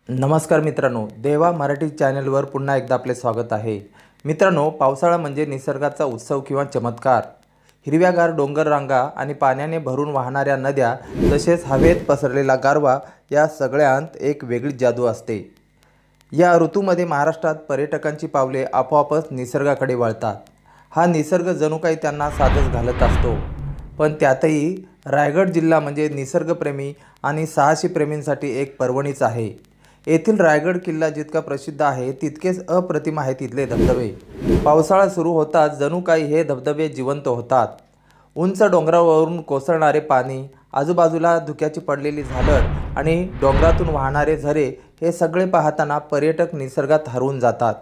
नमस्कार मित्रांनो, देवा मराठी चॅनलवर पुन्हा एकदा आपले स्वागत आहे। मित्रांनो, पावसाळा म्हणजे निसर्गाचा उत्सव किंवा चमत्कार। हिरव्यागार डोंगर रांगा आणि पाण्याने भरून वाहणाऱ्या नद्या तसेच हवेत पसरलेला गारवा या सगळ्यांत एक वेगळी जादू असते। या ऋतूमध्ये महाराष्ट्रात पर्यटकांची पावले आपोआपच निसर्गाकडे वळतात। हा निसर्ग जणू काही त्यांना साथच घालत असतो। पण त्यातही रायगड जिल्हा म्हणजे निसर्गप्रेमी आणि साहसी प्रेमींसाठी एक पर्वणीच आहे। येथील रायगड किल्ला जितका प्रसिद्ध आहे तितकेच अप्रतिम आहेत इथले धबधबे। पावसाळा सुरू होताच जणू काही हे धबधबे जिवंत होतात। उंच डोंगरावरून कोसळणारे पाणी, आजूबाजूला धुक्याची पडलेली झालर आणि डोंगरातून वाहणारे झरे हे सगळे पाहताना पर्यटक निसर्गात हरवून जातात।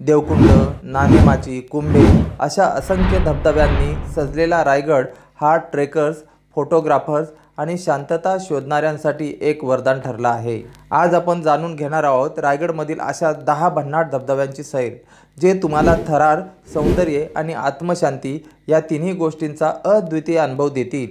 देवकुंड, नाणेमाची, कुंभे अशा असंख्य धबधब्यांनी सजलेला रायगड हा ट्रेकर्स, फोटोग्राफर्स आणि शांतता शोधणाऱ्यांसाठी एक वरदान ठरला आहे। आज आपण जाणून घेणार आहोत रायगडमधील अशा 10 भन्नाट धबधब्यांची सैर, जे तुम्हाला थरार, सौंदर्य आणि आत्मशांती या तिन्ही गोष्टींचा अद्वितीय अनुभव देतील।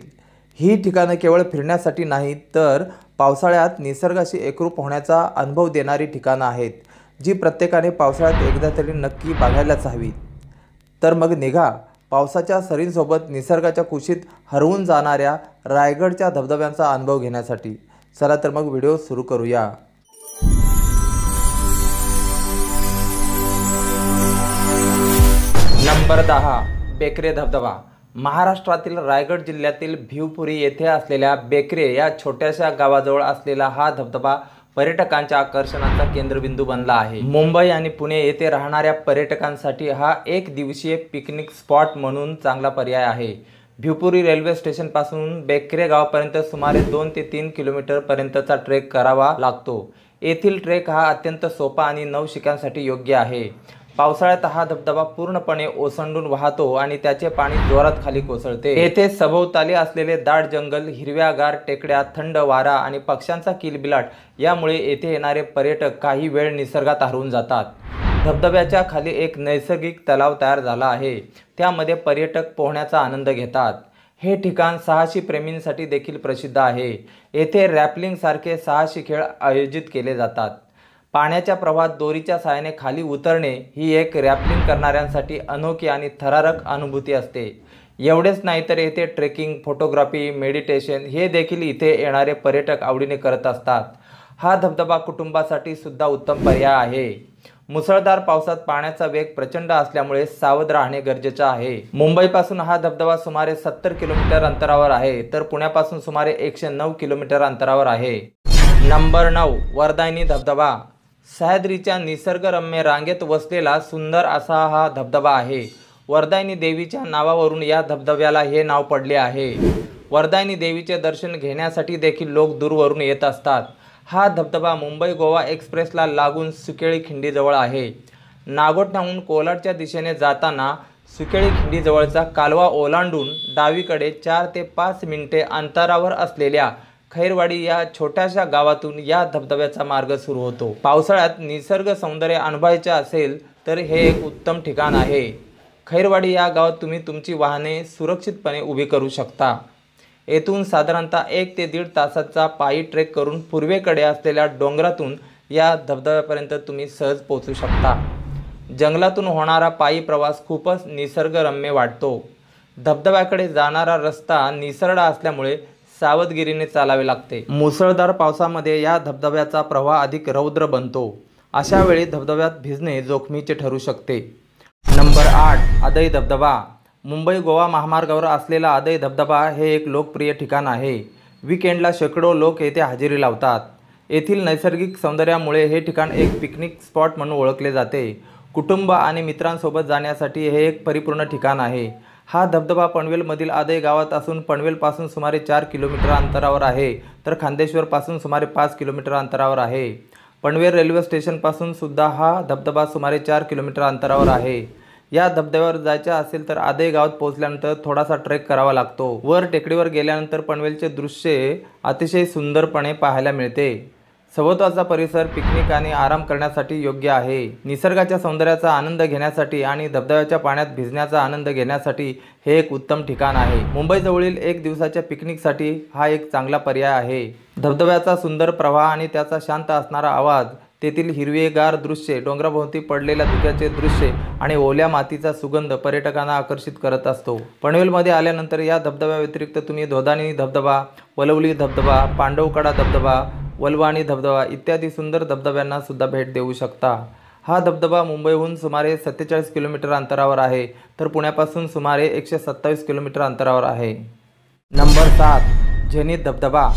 ही ठिकाणं केवळ फिरण्यासाठी नाही तर पावसाळ्यात निसर्गाशी एकरूप होण्याचा अनुभव देणारी ठिकाणं आहेत, जी प्रत्येकाने पावसाळ्यात एकदा तरी नक्की बघायलाच हवीत। तर मग निघा पावसाच्या सरींसोबत निसर्गाच्या कुशीत हरवून जाणाऱ्या रायगडच्या धबधब्यांचा अनुभव घेण्यासाठी। चला तर मग व्हिडिओ सुरू करूया। नंबर 10, बेकरे धबधबा। महाराष्ट्रातील रायगड जिल्ह्यातील भिवपुरी येथे असलेल्या बेकरे या छोट्याशा गावाजवळ असलेला हा धबधबा पर्यटकांच्या आकर्षणाचा केंद्रबिंदू बनला आहे। मुंबई आणि पुणे येथे राहणाऱ्या पर्यटकांसाठी हा एक दिवसीय पिकनिक स्पॉट म्हणून चांगला पर्याय आहे। भिवपुरी रेल्वे स्टेशन पासून बेकरे गावापर्यंत सुमारे 2 ते 3 किलोमीटर पर्यंतचा ट्रेक करावा लागतो। येथील ट्रेक हा अत्यंत सोपा आणि नवशिक्यांसाठी योग्य आहे। पावसाळ्यात हा धबधबा पूर्णपणे ओसंडून वाहतो आणि त्याचे पाणी जोरात खाली कोसळते। येथे सभोवताली असलेले दाट जंगल, हिरव्यागार टेकड्या, थंड वारा आणि पक्ष्यांचा किलबिलाट यामुळे येथे येणारे पर्यटक काही वेळ निसर्गात हरवून जातात। धबधब्याच्या खाली एक नैसर्गिक तलाव तयार झाला आहे, त्यामध्ये पर्यटक पोहण्याचा आनंद घेतात। हे ठिकाण साहसी प्रेमींसाठी देखील प्रसिद्ध आहे। येथे रॅपलिंग सारखे साहसी खेळ आयोजित केले जातात। पाण्याच्या प्रवाहात दोरीच्या साहाय्याने खाली उतरणे ही एक रॅपलिंग करणाऱ्यांसाठी अनोखी आणि थरारक अनुभूती असते। एवढेच नाही तर येथे ट्रेकिंग, फोटोग्राफी, मेडिटेशन हे देखील इथे येणारे पर्यटक आवडीने करत असतात। हा धबधबा कुटुंबासाठी सुद्धा उत्तम पर्याय आहे। मुसळधार पावसात पाण्याचा वेग प्रचंड असल्यामुळे सावध राहणे गरजेचे आहे। मुंबईपासून हा धबधबा सुमारे 70 किलोमीटर अंतरावर आहे, तर पुण्यापासून सुमारे 109 किलोमीटर अंतरावर आहे। नंबर 9, वरदायनी धबधबा। सह्याद्रीच्या निसर्गरम्य रांगेत वसलेला सुंदर असा हा धबधबा आहे। वरदायनी देवीच्या नावावरून या धबधब्याला हे नाव पडले आहे। वरदायनी देवीचे दर्शन घेण्यासाठी देखील लोक दूरवरून येत असतात। हा धबधबा मुंबई गोवा एक्सप्रेसला लागून सुकेळी खिंडीजवळ आहे। नागोठण्याहून कोलाडच्या दिशेने जाताना सुकेळी खिंडीजवळचा कालवा ओलांडून डावीकडे 4 ते 5 मिनिटे अंतरावर असलेल्या खैरवाडी या छोट्याशा गावातून या धबधब्याचा मार्ग सुरू होतो। पावसाळ्यात निसर्ग सौंदर्य अनुभवायचे असेल तर हे एक उत्तम ठिकाण आहे। खैरवाडी या गावात तुम्ही तुमची वाहने सुरक्षितपणे उभी करू शकता। येथून साधारणतः 1 ते 1.5 तासाचा पायी ट्रेक करून पूर्वेकडे असलेल्या डोंगरातून या धबधब्यापर्यंत तुम्ही सहज पोहोचू शकता। जंगलातून होणारा पायी प्रवास खूपच निसर्गरम्य वाटतो। धबधब्याकडे जाणारा रस्ता निसरडा असल्यामुळे सावधगिरीने चालावे लागते। मुसळधार पावसामध्ये या धबधब्याचा प्रवाह अधिक रौद्र बनतो। अशा वेळी धबधब्यात भिजणे जोखमीचे ठरू शकते। नंबर 8, अदई धबधबा। मुंबई गोवा महामार्गावर असलेला अदई धबधबा हे एक लोकप्रिय ठिकाण आहे। वीकेंडला शेकडो लोक येथे हजेरी लावतात। येथील नैसर्गिक सौंदर्यामुळे हे ठिकाण एक पिकनिक स्पॉट म्हणून ओळखले जाते। कुटुंब आणि मित्रांसोबत जाण्यासाठी हे एक परिपूर्ण ठिकाण आहे। हा धबधबा पनवेलमधील अदई गावात असून पनवेलपासून सुमारे 4 किलोमीटर अंतरावर आहे, तर खांदेश्वरपासून सुमारे 5 किलोमीटर अंतरावर आहे। पनवेल रेल्वे स्टेशनपासून सुद्धा हा धबधबा सुमारे 4 किलोमीटर अंतरावर आहे। या धबधब्यावर जायचे असेल तर अदई गावात पोहोचल्यानंतर थोडासा ट्रेक करावा लागतो। वर टेकडीवर गेल्यानंतर पनवेलचे दृश्य अतिशय सुंदरपणे पाहायला मिळते। सभोवतालचा परिसर पिकनिक आणि आराम करण्यासाठी योग्य आहे। निसर्गाच्या सौंदर्याचा आनंद घेण्यासाठी आणि धबधब्याच्या पाण्यात भिजण्याचा आनंद घेण्यासाठी हे एक उत्तम ठिकाण आहे। मुंबईजवळील एक दिवसाच्या पिकनिकसाठी हा एक चांगला पर्याय आहे। धबधब्याचा सुंदर प्रवाह आणि त्याचा शांत असणारा आवाज, तेथील हिरवेगार दृश्ये, डोंगराभोवती पडलेल्या धुक्याचे दृश्य आणि ओल्या मातीचा सुगंध पर्यटकांना आकर्षित करत असतो। पनवेलमध्ये आल्यानंतर या धबधब्याव्यतिरिक्त तुम्ही धोदानी धबधबा, वलवली धबधबा, पांडवकडा धबधबा, वलवाणी धबधबा इत्यादी सुंदर धबधब्यांना सुद्धा भेट देऊ शकता। हा धबधबा मुंबईहून सुमारे 47 किलोमीटर अंतरावर आहे, तर पुण्यापासून सुमारे 127 किलोमीटर अंतरावर आहे। नंबर 7, झेनिथ धबधबा।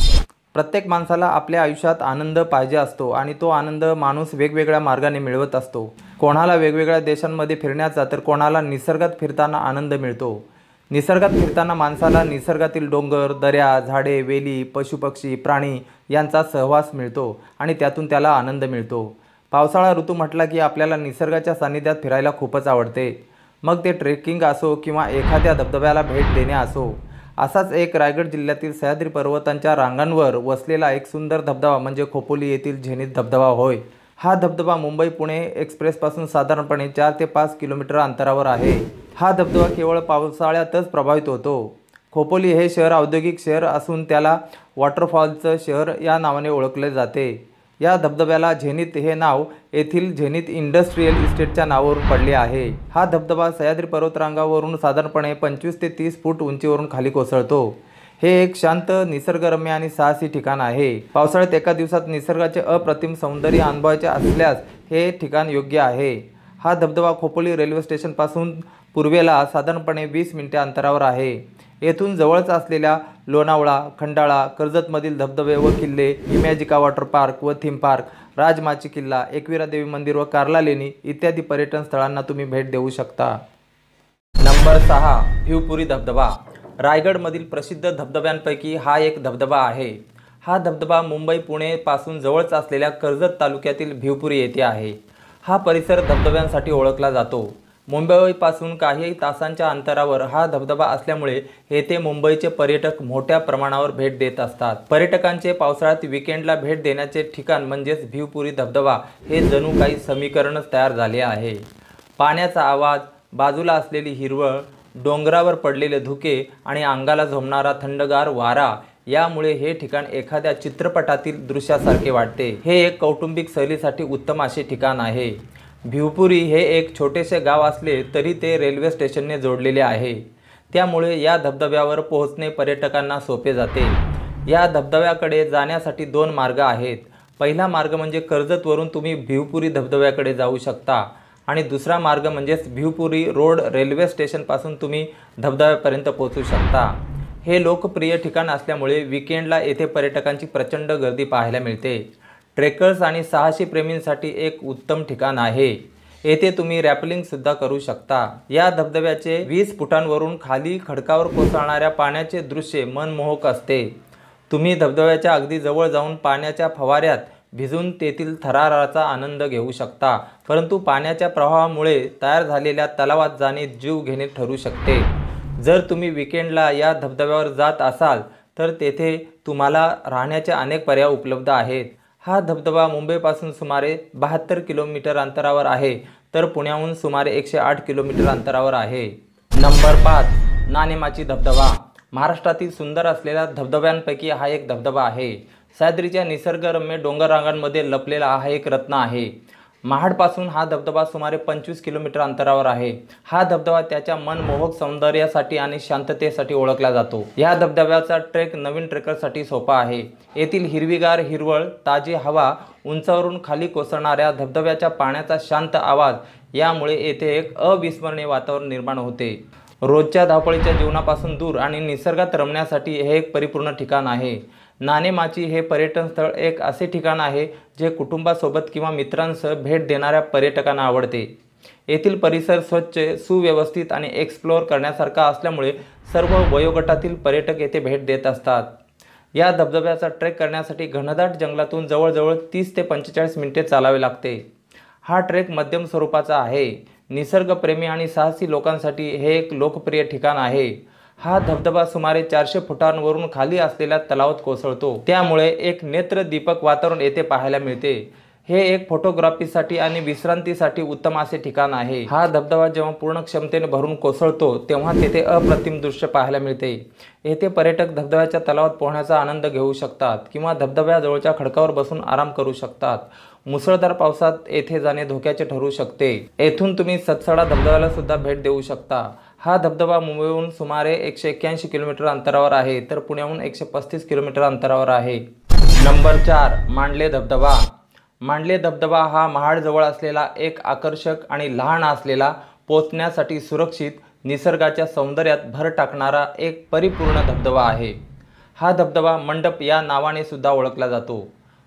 प्रत्येक माणसाला आपल्या आयुष्यात आनंद पाहिजे असतो आणि तो आनंद माणूस वेगवेगळ्या मार्गाने मिळवत असतो। कोणाला वेगवेगळ्या देशांमध्ये फिरण्याचा, तर कोणाला निसर्गात फिरताना आनंद मिळतो। निसर्गात फिरताना माणसाला निसर्गातील डोंगर, दऱ्या, झाडे, वेली, पशुपक्षी, प्राणी यांचा सहवास मिळतो आणि त्यातून त्याला आनंद मिळतो। पावसाळा ऋतू म्हटला की आपल्याला निसर्गाच्या सानिध्यात फिरायला खूपच आवडते, मग ते ट्रेकिंग असो किंवा एखाद्या धबधब्याला भेट देणे असो। असाच एक रायगड जिल्ह्यातील सह्याद्री पर्वतांच्या रांगांवर वसलेला एक सुंदर धबधबा म्हणजे खोपोली येथील झेनिथ धबधबा होय। हा धबधबा मुंबई पुणे एक्सप्रेसपासून साधारणपणे 4 ते 5 किलोमीटर अंतरावर आहे। हा धबधबा केवळ पावसाळ्यातच प्रभावित होतो। खोपोली हे शहर औद्योगिक शहर असून त्याला वॉटरफॉलचं शहर या नावाने ओळखले जाते। या धबधब्याला झेनिथ हे नाव येथील झेनिथ इंडस्ट्रियल इस्टेटच्या नावावरून पडले आहे। हा धबधबा सह्याद्री पर्वतरांगावरून साधारणपणे 25 ते 30 फूट उंचीवरून खाली कोसळतो। हे एक शांत, निसर्गरम्य आणि साहसी ठिकाण आहे। पावसाळ्यात एका दिवसात निसर्गाचे अप्रतिम सौंदर्य अनुभवायचे असल्यास हे ठिकाण योग्य आहे। हा धबधबा खोपोली रेल्वे स्टेशनपासून पूर्वेला साधारणपणे 20 मिनिटे अंतरावर आहे। येथून जवळच असलेल्या लोणावळा, खंडाळा, कर्जतमधील धबधबे व किल्ले, इमॅजिका वॉटर पार्क व थीम पार्क, राजमाची किल्ला, एकविरा देवी मंदिर व कार्ला लेणी इत्यादी पर्यटन स्थळांना तुम्ही भेट देऊ शकता। नंबर 6, भिवपुरी धबधबा। रायगडमधील प्रसिद्ध धबधब्यांपैकी हा एक धबधबा आहे। हा धबधबा मुंबई पुणे पासून जवळच असलेल्या कर्जत तालुक्यातील भिवपुरी येथे आहे। हा परिसर धबधब्यांसाठी ओळखला जातो। मुंबईपासून काही तासांच्या अंतरावर हा धबधबा असल्यामुळे येथे मुंबईचे पर्यटक मोठ्या प्रमाणावर भेट देत असतात। पर्यटकांचे पावसाळ्यात विकेंडला भेट देण्याचे ठिकाण म्हणजेच भिवपुरी धबधबा हे जणू काही समीकरणच तयार झाले आहे। पाण्याचा आवाज, बाजूला असलेली हिरवळ, डोंगरावर पडलेले धुके आणि अंगाला झोंबणारा थंडगार वारा यामुळे हे ठिकाण एखाद्या चित्रपटातील दृश्यासारखे वाटते। हे एक कौटुंबिक सहलीसाठी उत्तम असे ठिकाण आहे। भिवपुरी हे एक छोटेसे गाव असले तरी ते रेल्वे स्टेशनने जोडलेले आहे, त्यामुळे या धबधब्यावर पोहोचणे पर्यटकांना सोपे जाते। या धबधब्याकडे जाण्यासाठी 2 मार्ग आहेत। पहिला मार्ग म्हणजे कर्जतवरून तुम्ही भिवपुरी धबधब्याकडे जाऊ शकता आणि दुसरा मार्ग म्हणजेच भिवपुरी रोड रेल्वे स्टेशनपासून तुम्ही धबधब्यापर्यंत पोहोचू शकता। हे लोकप्रिय ठिकाण असल्यामुळे विकेंडला येथे पर्यटकांची प्रचंड गर्दी पाहायला मिळते। ट्रेकर्स आणि साहसी प्रेमींसाठी एक उत्तम ठिकाण आहे। येथे तुम्ही रॅपलिंग सुद्धा करू शकता। या धबधब्याचे 20 फुटांवरून खाली खडकावर कोसळणाऱ्या पाण्याचे दृश्य मनमोहक असते। तुम्ही धबधब्याच्या अगदी जवळ जाऊन पाण्याच्या फवाऱ्यात भिजून तेथील थराराचा आनंद घेऊ शकता, परंतु पाण्याच्या प्रवाहामुळे तयार झालेल्या तलावात जाणे जीवघेणे ठरू शकते। जर तुम्ही विकेंडला या धबधब्यावर जात असाल तर तेथे तुम्हाला राहण्याचे अनेक पर्याय उपलब्ध आहेत। हा धबधबा मुंबईपासून सुमारे 72 किलोमीटर अंतरावर आहे, तर पुण्याहून सुमारे 108 किलोमीटर अंतरावर आहे। नंबर 5, नाणेमाची धबधबा। महाराष्ट्रातील सुंदर असलेल्या धबधब्यांपैकी हा एक धबधबा आहे। सह्याद्रीच्या निसर्गरम्य डोंगररांगांमध्ये लपलेला हा एक रत्न आहे। महाडपासून हा धबधबा सुमारे 25 किलोमीटर अंतरावर आहे। हा धबधबा त्याच्या मनमोहक सौंदर्यासाठी आणि शांततेसाठी ओळखला जातो। या धबधब्याचा ट्रेक नवीन ट्रेकरसाठी सोपा आहे। येथील हिरवीगार हिरवळ, ताजी हवा, उंचावरून खाली कोसळणाऱ्या धबधब्याच्या पाण्याचा शांत आवाज यामुळे येथे एक अविस्मरणीय वातावरण निर्माण होते। रोजच्या धावपळीच्या जीवनापासून दूर आणि निसर्गात रमण्यासाठी हे एक परिपूर्ण ठिकाण आहे। नाणेमाची हे पर्यटन स्थळ एक असे ठिकाण आहे जे कुटुंबासोबत किंवा मित्रांसह भेट देणाऱ्या पर्यटकांना आवडते। येथील परिसर स्वच्छ, सुव्यवस्थित आणि एक्सप्लोअर करण्यासारखा असल्यामुळे सर्व वयोगटातील पर्यटक येथे भेट देत असतात। या धबधब्याचा ट्रेक करण्यासाठी घनदाट जंगलातून जवळजवळ 30 ते 45 मिनिटे चालावे लागते। हा ट्रेक मध्यम स्वरूपाचा आहे। निसर्गप्रेमी आणि साहसी लोकांसाठी हे एक लोकप्रिय ठिकाण आहे। हा धबधबा सुमारे 400 फुटांवरून खाली असलेल्या तलावात कोसळतो, त्यामुळे एक नेत्रदीपक वातावरण येथे पाहायला मिळते। हे एक फोटोग्राफीसाठी आणि विश्रांतीसाठी उत्तम असे ठिकाण आहे। हा धबधबा जेव्हा पूर्ण क्षमतेने भरून कोसळतो तेव्हा तेथे अप्रतिम दृश्य पाहायला मिळते। येथे पर्यटक धबधब्याच्या तलावात पोहण्याचा आनंद घेऊ शकतात किंवा धबधब्याजवळच्या खडकावर बसून आराम करू शकतात। मुसळधार पावसात येथे जाणे धोक्याचे ठरू शकते। येथून तुम्ही सतसडा धबधब्याला सुद्धा भेट देऊ शकता। हा धबधबा मुंबईहून सुमारे 181 किलोमीटर अंतरावर आहे, तर पुण्याहून 135 किलोमीटर अंतरावर आहे। नंबर 4, मांडले धबधबा। मांडले धबधबा हा महाडजवळ असलेला एक आकर्षक आणि लहान असलेला, पोहोचण्यासाठी सुरक्षित, निसर्गाच्या सौंदर्यात भर टाकणारा एक परिपूर्ण धबधबा आहे। हा धबधबा मंडप या नावाने सुद्धा ओळखला जातो।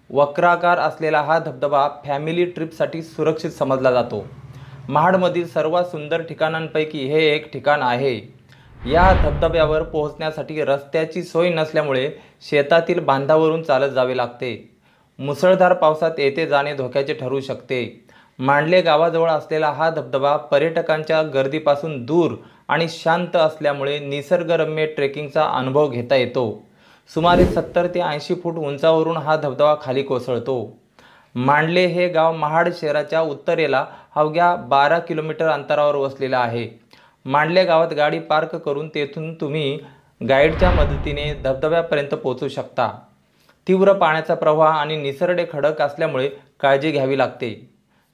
वक्राकार असलेला हा धबधबा फॅमिली ट्रिपसाठी सुरक्षित समजला जातो। महाडमधील सर्वात सुंदर ठिकाणांपैकी हे एक ठिकाण आहे। या धबधब्यावर पोहोचण्यासाठी रस्त्याची सोय नसल्यामुळे शेतातील बांधावरून चालत जावे लागते। मुसळधार पावसात येथे जाणे धोक्याचे ठरू शकते। मांडले गावाजवळ असलेला हा धबधबा पर्यटकांच्या गर्दीपासून दूर आणि शांत असल्यामुळे निसर्गरम्य ट्रेकिंगचा अनुभव घेता येतो। सुमारे 70 ते 80 फूट उंचावरून हा धबधबा खाली कोसळतो। मांडले हे गाव महाड शहराच्या उत्तरेला अवघ्या 12 किलोमीटर अंतरावर वसलेले आहे। मांडले गावात गाडी पार्क करून तेथून तुम्ही गाईडच्या मदतीने धबधब्यापर्यंत पोहोचू शकता। तीव्र पाण्याचा प्रवाह आणि निसरडे खडक असल्यामुळे काळजी घ्यावी लागते।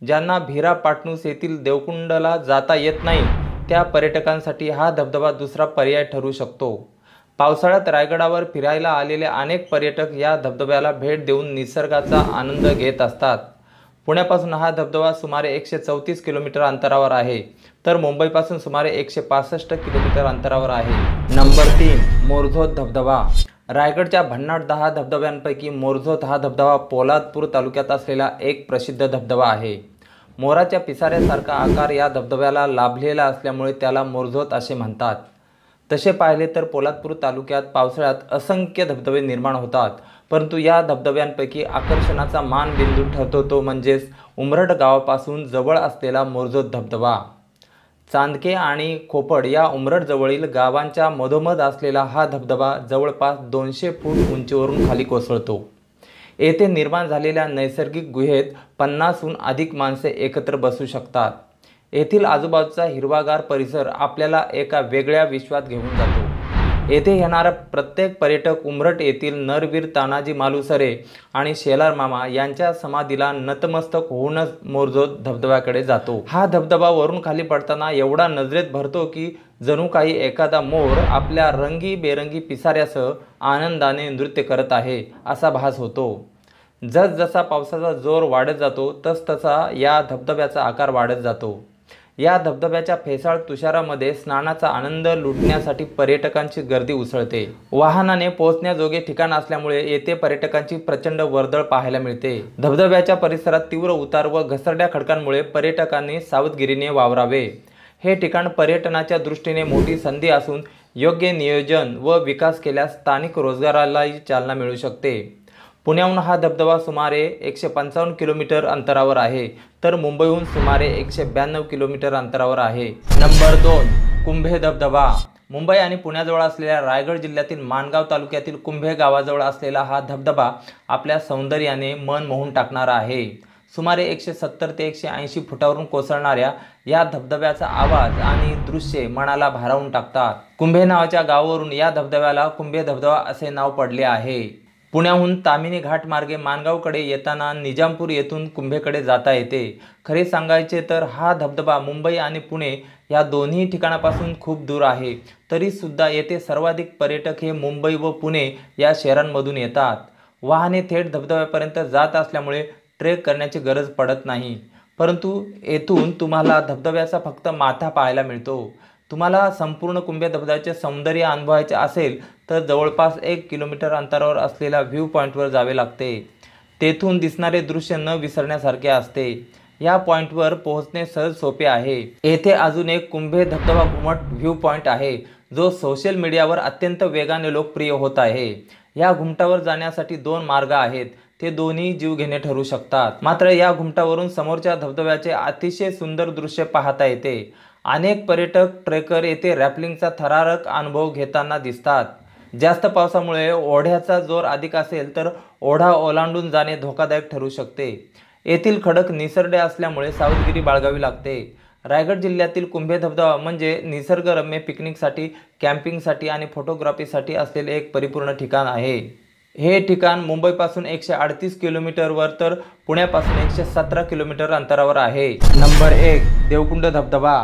ज्यांना भिरा पाटणूस येथील देवकुंडला जाता येत नाही त्या पर्यटकांसाठी हा धबधबा दुसरा पर्याय ठरू शकतो। पावसाळ्यात रायगडावर फिरायला आलेले अनेक पर्यटक या धबधब्याला भेट देऊन निसर्गाचा आनंद घेत असतात। पुण्यापासून हा धबधबा सुमारे 134 किलोमीटर अंतरावर आहे, तर मुंबईपासून सुमारे 165 किलोमीटर अंतरावर आहे। नंबर 3, मोरझोत धबधबा। रायगडच्या भन्नाट 10 धबधब्यांपैकी मोरझोत हा धबधबा पोलादपूर तालुक्यात असलेला एक प्रसिद्ध धबधबा आहे। मोराच्या पिसाऱ्यासारखा आकार या धबधब्याला लाभलेला असल्यामुळे त्याला मोरझोत असे म्हणतात। तसे पाहिले तर पोलादपूर तालुक्यात पावसाळ्यात असंख्य धबधबे निर्माण होतात, परंतु या धबधब्यांपैकी आकर्षणाचा मानबिंदू ठरतो तो म्हणजेच उमरड गावापासून जवळ असलेला मोरझोत धबधबा। चांदके आणि खोपड या उमरडजवळील गावांच्या मधोमध असलेला हा धबधबा जवळपास 200 फूट उंचीवरून खाली कोसळतो। येथे निर्माण झालेल्या नैसर्गिक गुहेत 50हून अधिक माणसे एकत्र बसू शकतात। येथील आजूबाजूचा हिरवागार परिसर आपल्याला एका वेगळ्या विश्वात घेऊन जातो। येथे येणारा प्रत्येक पर्यटक उमरट येथील नरवीर तानाजी मालुसरे आणि शेलार मामा यांच्या समाधीला नतमस्तक होऊनच मोरझोत धबधब्याकडे जातो। हा धबधबा वरून खाली पडताना एवढा नजरेत भरतो की जणू काही एखादा मोर आपल्या रंगीबेरंगी पिसाऱ्यासह आनंदाने नृत्य करत आहे असा भास होतो। जसजसा पावसाचा जोर वाढत जातो तसतसा या धबधब्याचा आकार वाढत जातो। या धबधब्याच्या फेसाळ तुषारामध्ये स्नानाचा आनंद लुटण्यासाठी पर्यटकांची गर्दी उसळते। वाहनाने पोहोचण्याजोगे ठिकाण असल्यामुळे येथे पर्यटकांची प्रचंड वर्दळ पाहायला मिळते। धबधब्याच्या परिसरात तीव्र उतार व घसरड्या खडकांमुळे पर्यटकांनी सावधगिरीने वावरावे। हे ठिकाण पर्यटनाच्या दृष्टीने मोठी संधी असून योग्य नियोजन व विकास केल्यास स्थानिक रोजगारालाही चालना मिळू शकते। पुण्याहून हा धबधबा सुमारे 155 किलोमीटर अंतरावर आहे, तर मुंबईहून सुमारे 192 किलोमीटर अंतरावर आहे। नंबर 2, कुंभे धबधबा। मुंबई आणि पुण्याजवळ असलेल्या रायगड जिल्ह्यातील माणगाव तालुक्यातील कुंभे गावाजवळ असलेला हा धबधबा आपल्या सौंदर्याने मन मोहून टाकणारा आहे। सुमारे 170 ते 180 फुटावरून कोसळणाऱ्या या धबधब्याचा आवाज आणि दृश्ये मनाला भारावून टाकतात। कुंभे नावाच्या गावावरून या धबधब्याला कुंभे धबधबा असे नाव पडले आहे। पुण्याहून तामिनी घाट मार्गे माणगावकडे येताना निजामपूर येथून कुंभेकडे जाता येते। खरे सांगायचे तर हा धबधबा मुंबई आणि पुणे या दोन्ही ठिकाणापासून खूप दूर आहे, तरी सुद्धा येथे सर्वाधिक पर्यटक हे मुंबई व पुणे या शहरांमधून येतात। वाहने थेट धबधब्यापर्यंत जात असल्यामुळे ट्रेक करण्याची गरज पडत नाही, परंतु येथून तुम्हाला धबधब्याचा फक्त माथा पाहायला मिळतो। तुम्हाला संपूर्ण कुंभे धबधब्याचे सौंदर्य अनुभवायचे असेल तर जवळपास 1 किलोमीटर अंतरावर असलेल्या व्ह्यू पॉईंटवर जावे लागते। तेथून दिसणारे दृश्य न विसरण्यासारखे असते। या पॉईंटवर पोहोचणे सहज सोपे आहे। येथे अजून एक कुंभे धबधबा घुमट व्ह्यू पॉईंट आहे, जो सोशल मीडियावर अत्यंत वेगाने लोकप्रिय होत आहे। या घुमटावर जाण्यासाठी 2 मार्ग आहेत, ते दोन्ही जीवघेणे ठरू शकतात। मात्र या घुमटावरून समोरच्या धबधब्याचे अतिशय सुंदर दृश्य पाहता येते। अनेक पर्यटक ट्रेकर येथे रॅपलिंगचा थरारक अनुभव घेताना दिसतात। जास्त पावसामुळे ओढ्याचा जोर अधिक असेल तर ओढा ओलांडून जाणे धोकादायक ठरू शकते। येथील खडक निसरडे असल्यामुळे सावधगिरी बाळगावी लागते। रायगड जिल्ह्यातील कुंभे धबधबा म्हणजे निसर्गरम्य पिकनिकसाठी, कॅम्पिंगसाठी आणि फोटोग्राफीसाठी असलेले एक परिपूर्ण ठिकाण आहे। हे ठिकाण मुंबईपासून 138 किलोमीटरवर तर पुण्यापासून 117 किलोमीटर अंतरावर आहे। नंबर 1, देवकुंड धबधबा।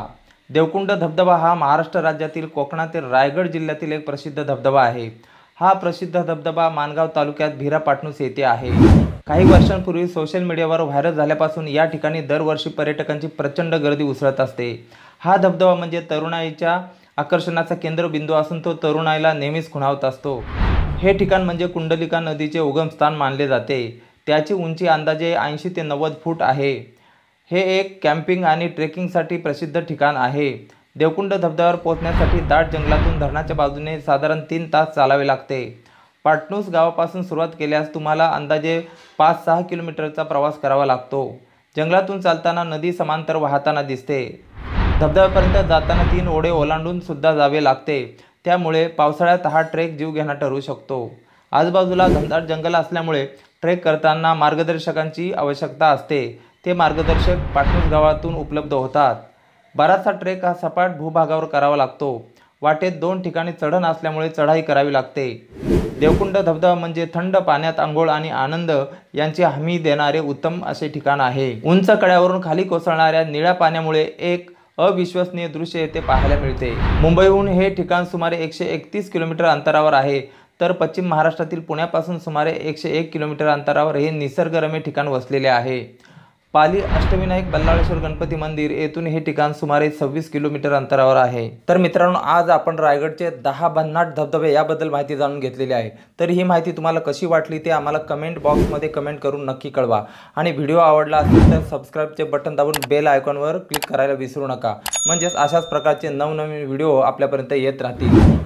देवकुंड धबधबा हा महाराष्ट्र राज्यातील कोकणातील रायगड जिल्ह्यातील एक प्रसिद्ध धबधबा आहे। हा प्रसिद्ध धबधबा माणगाव तालुक्यात भीरा पाटणूस येथे आहे। काही वर्षांपूर्वी सोशल मीडियावर व्हायरल झाल्यापासून या ठिकाणी दरवर्षी पर्यटकांची प्रचंड गर्दी उसळत असते। हा धबधबा म्हणजे तरुणाईच्या आकर्षणाचा केंद्रबिंदू असून तो तरुणाईला नेहमीच खुणावत असतो। हे ठिकाण म्हणजे कुंडलिका नदीचे उगमस्थान मानले जाते। त्याची उंची अंदाजे 80 ते 90 फूट आहे। हे एक कॅम्पिंग आणि ट्रेकिंगसाठी प्रसिद्ध ठिकाण आहे। देवकुंड धबधब्यावर पोहोचण्यासाठी दाट जंगलातून धरणाच्या बाजूने साधारण 3 तास चालावे लागते। पाटणूस गावापासून सुरुवात केल्यास तुम्हाला अंदाजे 5-6 किलोमीटरचा प्रवास करावा लागतो। जंगलातून चालताना नदी समांतर वाहताना दिसते। धबधब्यापर्यंत जाताना 3 ओढे ओलांडून सुद्धा जावे लागते। त्यामुळे पावसाळ्यात हा ट्रेक जीवघेणा ठरू शकतो। आजूबाजूला घनदाट जंगल असल्यामुळे ट्रेक करताना मार्गदर्शकांची आवश्यकता असते। ते मार्गदर्शक पाटणूस गावातून उपलब्ध होतात। बराचसा ट्रेक हा सपाट भूभागावर करावा लागतो। वाटेत 2 ठिकाणी चढण असल्यामुळे चढाई करावी लागते। देवकुंड धबधबा म्हणजे थंड पाण्यात अंघोळ आणि आनंद यांची हमी देणारे उत्तम असे ठिकाण आहे। उंच कड्यावरून खाली कोसळणाऱ्या निळ्या पाण्यामुळे एक अविश्वसनीय दृश्य येथे पाहायला मिळते। मुंबईहून हे ठिकाण सुमारे 131 किलोमीटर अंतरावर आहे, तर पश्चिम महाराष्ट्रातील पुण्यापासून सुमारे 101 किलोमीटर अंतरावर हे निसर्गरम्य ठिकाण वसलेले आहे। पाली अष्टविनायक बल्लाळेश्वर गणपती मंदिर येथून हे ठिकाण सुमारे 26 किलोमीटर अंतरावर आहे। तर मित्रांनो, आज आपण रायगडचे 10 भन्नाट धबधबे याबद्दल माहिती जाणून घेतलेली आहे। तर ही माहिती तुम्हाला कशी वाटली ते आम्हाला कमेंट बॉक्समध्ये कमेंट करून नक्की कळवा। आणि व्हिडिओ आवडला असेल तर सबस्क्राईबचे बटन दाबून बेल आयकॉनवर क्लिक करायला विसरू नका, म्हणजेच अशाच प्रकारचे नवनवीन व्हिडिओ आपल्यापर्यंत येत राहतील।